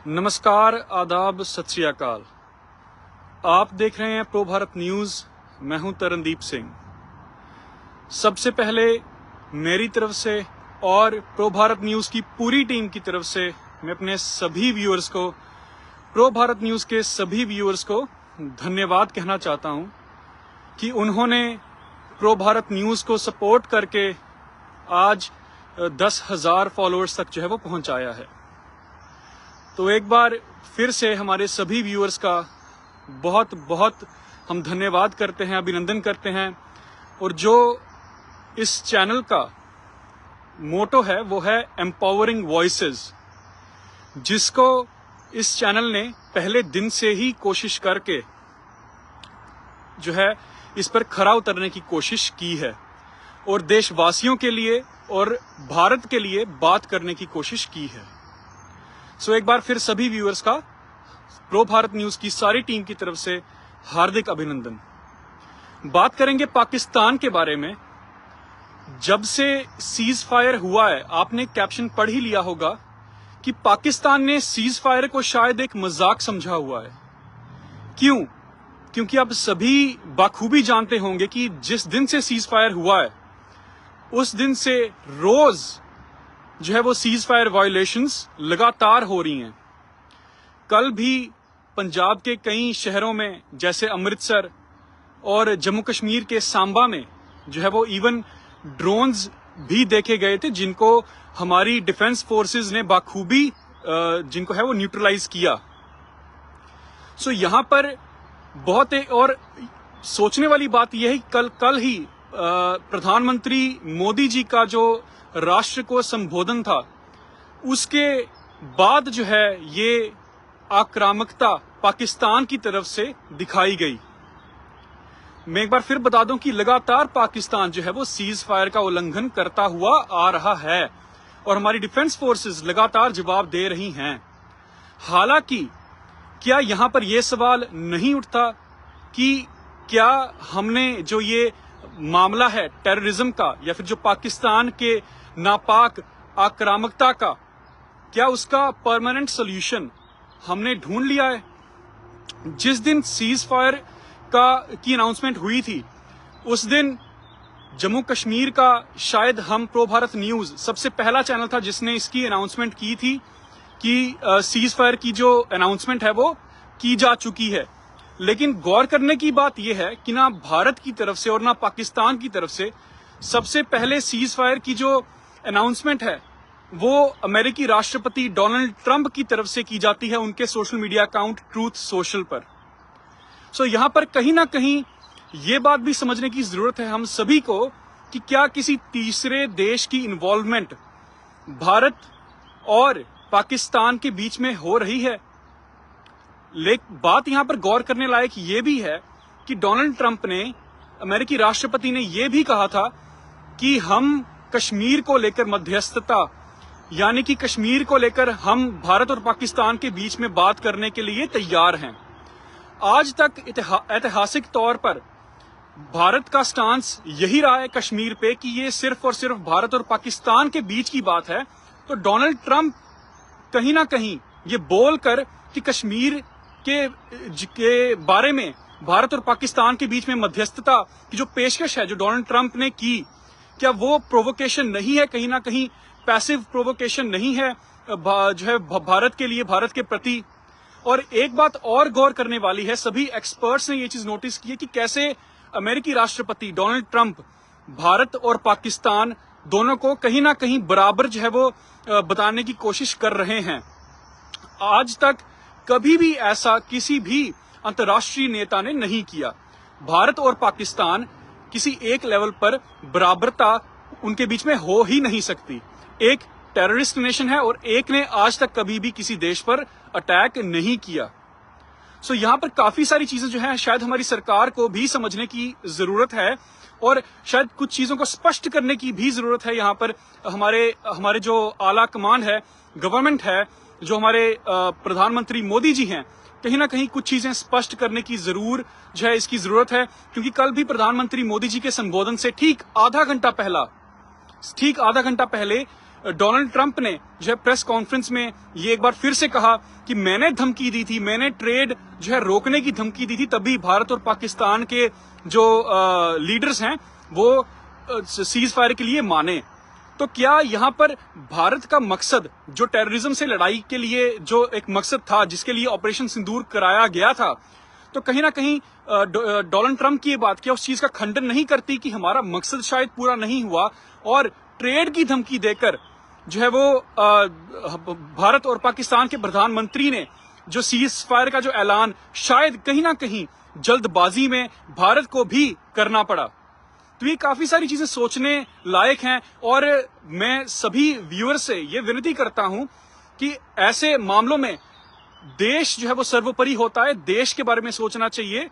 नमस्कार, आदाब, सत श्री अकाल। आप देख रहे हैं प्रो भारत न्यूज। मैं हूं तरनदीप सिंह। सबसे पहले मेरी तरफ से और प्रो भारत न्यूज की पूरी टीम की तरफ से मैं अपने सभी व्यूअर्स को, प्रो भारत न्यूज के सभी व्यूअर्स को धन्यवाद कहना चाहता हूं कि उन्होंने प्रो भारत न्यूज को सपोर्ट करके आज 10,000 फॉलोअर्स तक जो है वो पहुंचाया है। तो एक बार फिर से हमारे सभी व्यूअर्स का बहुत बहुत हम धन्यवाद करते हैं, अभिनंदन करते हैं। और जो इस चैनल का मोटो है वो है एम्पावरिंग वॉइसेस, जिसको इस चैनल ने पहले दिन से ही कोशिश करके जो है इस पर खरा उतरने की कोशिश की है और देशवासियों के लिए और भारत के लिए बात करने की कोशिश की है। सो एक बार फिर सभी व्यूअर्स का प्रो भारत न्यूज की सारी टीम की तरफ से हार्दिक अभिनंदन। बात करेंगे पाकिस्तान के बारे में। जब से सीज फायर हुआ है, आपने कैप्शन पढ़ ही लिया होगा कि पाकिस्तान ने सीज फायर को शायद एक मजाक समझा हुआ है। क्यों? क्योंकि आप सभी बखूबी जानते होंगे कि जिस दिन से सीज फायर हुआ है उस दिन से रोज जो है वो सीज फायर वायोलेशंस लगातार हो रही हैं। कल भी पंजाब के कई शहरों में जैसे अमृतसर और जम्मू कश्मीर के सांबा में जो है वो इवन ड्रोन्स भी देखे गए थे, जिनको हमारी डिफेंस फोर्सेस ने बाखूबी जिनको है वो न्यूट्रलाइज किया। सो यहां पर बहुत और सोचने वाली बात यह है, कल ही प्रधानमंत्री मोदी जी का जो राष्ट्र को संबोधन था, उसके बाद जो है ये आक्रामकता पाकिस्तान की तरफ से दिखाई गई। मैं एक बार फिर बता दूं कि लगातार पाकिस्तान जो है वो सीज फायर का उल्लंघन करता हुआ आ रहा है और हमारी डिफेंस फोर्सेस लगातार जवाब दे रही हैं। हालांकि क्या यहां पर यह सवाल नहीं उठता कि क्या हमने जो ये मामला है टेररिज्म का या फिर जो पाकिस्तान के नापाक आक्रामकता का, क्या उसका परमानेंट सॉल्यूशन हमने ढूंढ लिया है? जिस दिन सीज फायर की अनाउंसमेंट हुई थी उस दिन जम्मू कश्मीर का शायद हम प्रो भारत न्यूज सबसे पहला चैनल था जिसने इसकी अनाउंसमेंट की थी कि सीज फायर की जो अनाउंसमेंट है वो की जा चुकी है। लेकिन गौर करने की बात यह है कि ना भारत की तरफ से और ना पाकिस्तान की तरफ से सबसे पहले सीज फायर की जो अनाउंसमेंट है वो अमेरिकी राष्ट्रपति डोनाल्ड ट्रंप की तरफ से की जाती है उनके social media account truth social पर। सो यहां पर कहीं ना कहीं ये बात भी समझने की जरूरत है हम सभी को कि क्या किसी तीसरे देश की इन्वॉल्वमेंट भारत और पाकिस्तान के बीच में हो रही है। लेकिन बात यहां पर गौर करने लायक ये भी है कि डोनाल्ड ट्रंप ने, अमेरिकी राष्ट्रपति ने यह भी कहा था कि हम कश्मीर को लेकर मध्यस्थता, यानी कि कश्मीर को लेकर हम भारत और पाकिस्तान के बीच में बात करने के लिए तैयार हैं। आज तक ऐतिहासिक तौर पर भारत का स्टांस यही रहा है कश्मीर पे कि ये सिर्फ और सिर्फ भारत और पाकिस्तान के बीच की बात है। तो डोनाल्ड ट्रंप कहीं ना कहीं ये बोलकर कि कश्मीर के बारे में भारत और पाकिस्तान के बीच में मध्यस्थता की जो पेशकश है जो डोनाल्ड ट्रंप ने की, क्या वो प्रोवोकेशन नहीं है? कहीं ना कहीं पैसिव प्रोवोकेशन नहीं है जो है भारत के लिए, भारत के प्रति? और एक बात और गौर करने वाली है, सभी एक्सपर्ट्स ने ये चीज नोटिस की है कि कैसे अमेरिकी राष्ट्रपति डोनाल्ड ट्रंप भारत और पाकिस्तान दोनों को कहीं ना कहीं बराबर जो है वो बताने की कोशिश कर रहे हैं। आज तक कभी भी ऐसा किसी भी अंतर्राष्ट्रीय नेता ने नहीं किया। भारत और पाकिस्तान किसी एक लेवल पर बराबरता उनके बीच में हो ही नहीं सकती। एक टेररिस्ट नेशन है और एक ने आज तक कभी भी किसी देश पर अटैक नहीं किया। सो यहां पर काफी सारी चीजें जो है शायद हमारी सरकार को भी समझने की जरूरत है और शायद कुछ चीजों को स्पष्ट करने की भी जरूरत है। यहाँ पर हमारे जो आला कमान है, गवर्नमेंट है, जो हमारे प्रधानमंत्री मोदी जी हैं, कहीं ना कहीं कुछ चीजें स्पष्ट करने की जरूर जो है इसकी जरूरत है। क्योंकि कल भी प्रधानमंत्री मोदी जी के संबोधन से ठीक आधा घंटा पहले डोनाल्ड ट्रंप ने जो है प्रेस कॉन्फ्रेंस में ये एक बार फिर से कहा कि मैंने धमकी दी थी, मैंने ट्रेड जो है रोकने की धमकी दी थी, तभी भारत और पाकिस्तान के जो लीडर्स हैं वो सीज फायर के लिए माने। तो क्या यहाँ पर भारत का मकसद जो टेररिज्म से लड़ाई के लिए जो एक मकसद था, जिसके लिए ऑपरेशन सिंदूर कराया गया था, तो कहीं ना कहीं डोनाल्ड ट्रंप की ये बात क्या उस चीज का खंडन नहीं करती कि हमारा मकसद शायद पूरा नहीं हुआ और ट्रेड की धमकी देकर जो है वो भारत और पाकिस्तान के प्रधानमंत्री ने जो सीज फायर का जो ऐलान शायद कहीं ना कहीं जल्दबाजी में भारत को भी करना पड़ा। तो ये काफी सारी चीजें सोचने लायक हैं और मैं सभी व्यूअर से ये विनती करता हूं कि ऐसे मामलों में देश जो है वो सर्वोपरि होता है, देश के बारे में सोचना चाहिए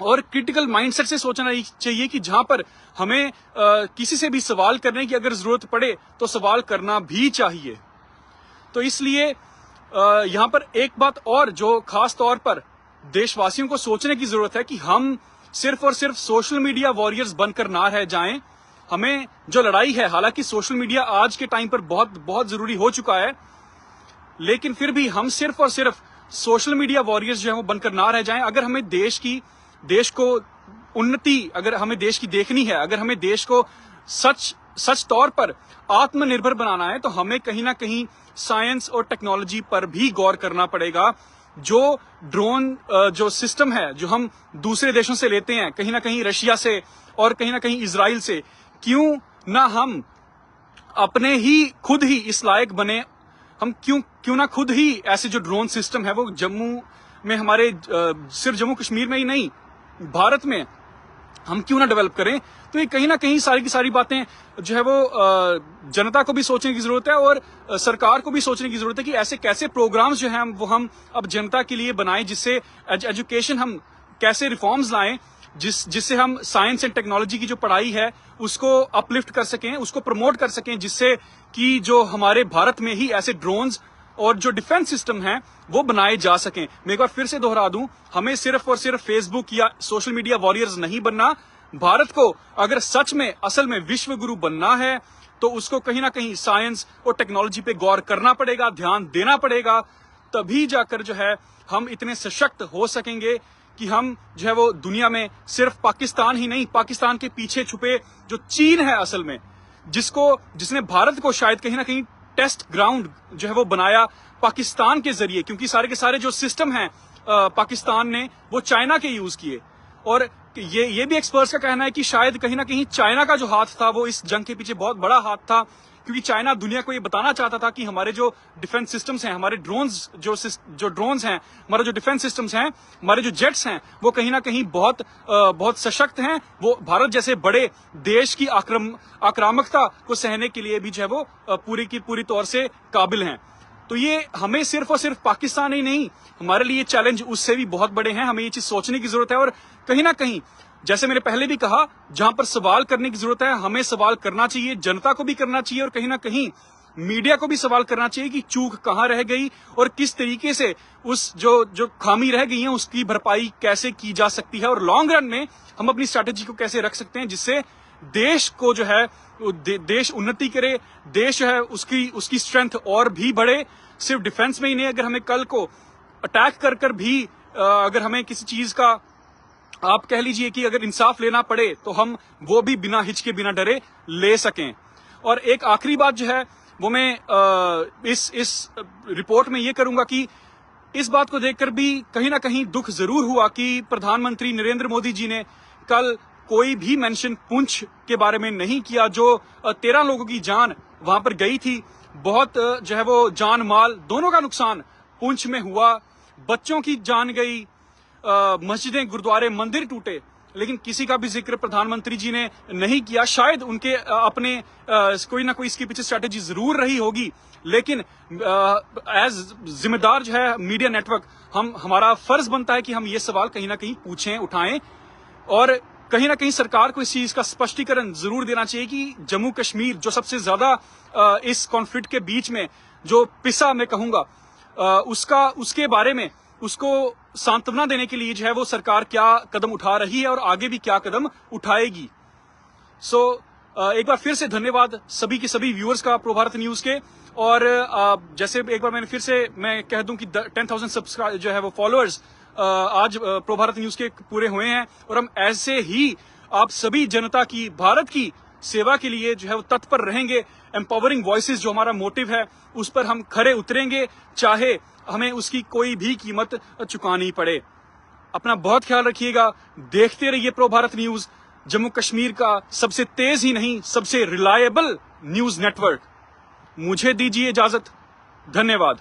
और क्रिटिकल माइंडसेट से सोचना चाहिए कि जहां पर हमें किसी से भी सवाल करने की अगर जरूरत पड़े तो सवाल करना भी चाहिए। तो इसलिए यहां पर एक बात और जो खास तौर पर देशवासियों को सोचने की जरूरत है कि हम सिर्फ और सिर्फ सोशल मीडिया वॉरियर्स बनकर ना रह जाएं। हमें जो लड़ाई है, हालांकि सोशल मीडिया आज के टाइम पर बहुत बहुत जरूरी हो चुका है, लेकिन फिर भी हम सिर्फ और सिर्फ सोशल मीडिया वॉरियर्स जो है वो बनकर ना रह जाएं। अगर हमें देश को उन्नति, अगर हमें देश की देखनी है, अगर हमें देश को सच तौर पर आत्मनिर्भर बनाना है, तो हमें कहीं ना कहीं साइंस और टेक्नोलॉजी पर भी गौर करना पड़ेगा। जो ड्रोन जो सिस्टम है जो हम दूसरे देशों से लेते हैं, कहीं ना कहीं रशिया से और कहीं ना कहीं इजराइल से, क्यों ना हम अपने ही खुद ही इस लायक बने, हम क्यों ना खुद ही ऐसे जो ड्रोन सिस्टम है वो जम्मू में, हमारे सिर्फ जम्मू कश्मीर में ही नहीं भारत में हम क्यों ना डेवलप करें। तो ये कहीं ना कहीं सारी की सारी बातें जो है वो जनता को भी सोचने की जरूरत है और सरकार को भी सोचने की जरूरत है कि ऐसे कैसे प्रोग्राम्स जो हैं वो हम अब जनता के लिए बनाएं, जिससे एजुकेशन हम कैसे रिफॉर्म्स लाएं, जिससे हम साइंस एंड टेक्नोलॉजी की जो पढ़ाई है उसको अपलिफ्ट कर सकें, उसको प्रमोट कर सकें, जिससे कि जो हमारे भारत में ही ऐसे ड्रोन्स और जो डिफेंस सिस्टम है वो बनाए जा सकें। मैं एक बार फिर से दोहरा दूं, हमें सिर्फ और सिर्फ फेसबुक या सोशल मीडिया वॉरियर्स नहीं बनना। भारत को अगर सच में असल में विश्व गुरु बनना है तो उसको कहीं ना कहीं साइंस और टेक्नोलॉजी पे गौर करना पड़ेगा, ध्यान देना पड़ेगा, तभी जाकर जो है हम इतने सशक्त हो सकेंगे कि हम जो है वो दुनिया में सिर्फ पाकिस्तान ही नहीं, पाकिस्तान के पीछे छुपे जो चीन है असल में, जिसने भारत को शायद कहीं ना कहीं टेस्ट ग्राउंड जो है वो बनाया पाकिस्तान के जरिए, क्योंकि सारे के सारे जो सिस्टम हैं पाकिस्तान ने वो चाइना के यूज किए। और ये भी एक्सपर्ट्स का कहना है कि शायद कहीं ना कहीं चाइना का जो हाथ था वो इस जंग के पीछे बहुत बड़ा हाथ था, क्योंकि चाइना दुनिया को ये बताना चाहता था कि हमारे जो डिफेंस सिस्टम्स हैं, हमारे ड्रोन्स जो ड्रोन्स हैं, हमारे जो डिफेंस सिस्टम्स हैं, हमारे जो जेट्स हैं, वो कहीं ना कहीं बहुत सशक्त हैं, वो भारत जैसे बड़े देश की आक्रामकता को सहने के लिए भी जो है वो पूरी की पूरी तौर से काबिल हैं। तो ये हमें सिर्फ और सिर्फ पाकिस्तान ही नहीं, हमारे लिए चैलेंज उससे भी बहुत बड़े हैं। हमें ये चीज सोचने की जरूरत है और कहीं ना कहीं जैसे मैंने पहले भी कहा, जहां पर सवाल करने की जरूरत है हमें सवाल करना चाहिए, जनता को भी करना चाहिए और कहीं ना कहीं मीडिया को भी सवाल करना चाहिए कि चूक कहां रह गई और किस तरीके से उस जो खामी रह गई है उसकी भरपाई कैसे की जा सकती है और लॉन्ग रन में हम अपनी स्ट्रैटेजी को कैसे रख सकते हैं, जिससे देश को जो है देश उन्नति करे, देश जो है उसकी स्ट्रेंथ और भी बढ़े। सिर्फ डिफेंस में ही नहीं, अगर हमें कल को अटैक कर भी अगर हमें किसी चीज का, आप कह लीजिए कि अगर इंसाफ लेना पड़े तो हम वो भी बिना हिचके बिना डरे ले सकें। और एक आखिरी बात जो है वो मैं इस रिपोर्ट में ये करूंगा कि इस बात को देखकर भी कहीं ना कहीं दुख जरूर हुआ कि प्रधानमंत्री नरेंद्र मोदी जी ने कल कोई भी मेंशन पुंछ के बारे में नहीं किया, जो 13 लोगों की जान वहां पर गई थी। बहुत जो है वो जान माल दोनों का नुकसान पुंछ में हुआ, बच्चों की जान गई, मस्जिदें गुरुद्वारे मंदिर टूटे, लेकिन किसी का भी जिक्र प्रधानमंत्री जी ने नहीं किया। शायद उनके अपने कोई ना कोई इसके पीछे स्ट्रैटेजी जरूर रही होगी, लेकिन एज जिम्मेदार जो है मीडिया नेटवर्क, हमारा फर्ज बनता है कि हम ये सवाल कहीं ना कहीं पूछें, उठाएं और कहीं ना कहीं सरकार को इस चीज का स्पष्टीकरण जरूर देना चाहिए कि जम्मू कश्मीर जो सबसे ज्यादा इस कॉन्फ्लिक्ट के बीच में जो पिसा मैं कहूंगा, उसके बारे में उसको सांत्वना देने के लिए जो है वो सरकार क्या कदम उठा रही है और आगे भी क्या कदम उठाएगी। सो एक बार फिर से धन्यवाद सभी के सभी व्यूअर्स का प्रो भारत न्यूज के। और जैसे एक बार मैंने फिर से मैं कह दूं कि 10,000 सब्सक्राइब जो है वो फॉलोअर्स आज प्रो भारत न्यूज के पूरे हुए हैं, और हम ऐसे ही आप सभी जनता की, भारत की सेवा के लिए जो है वो तत्पर रहेंगे। एम्पावरिंग वॉइसेस जो हमारा मोटिव है उस पर हम खरे उतरेंगे, चाहे हमें उसकी कोई भी कीमत चुकानी पड़े। अपना बहुत ख्याल रखिएगा, देखते रहिए प्रो भारत न्यूज, जम्मू कश्मीर का सबसे तेज ही नहीं सबसे रिलायबल न्यूज नेटवर्क। मुझे दीजिए इजाजत, धन्यवाद।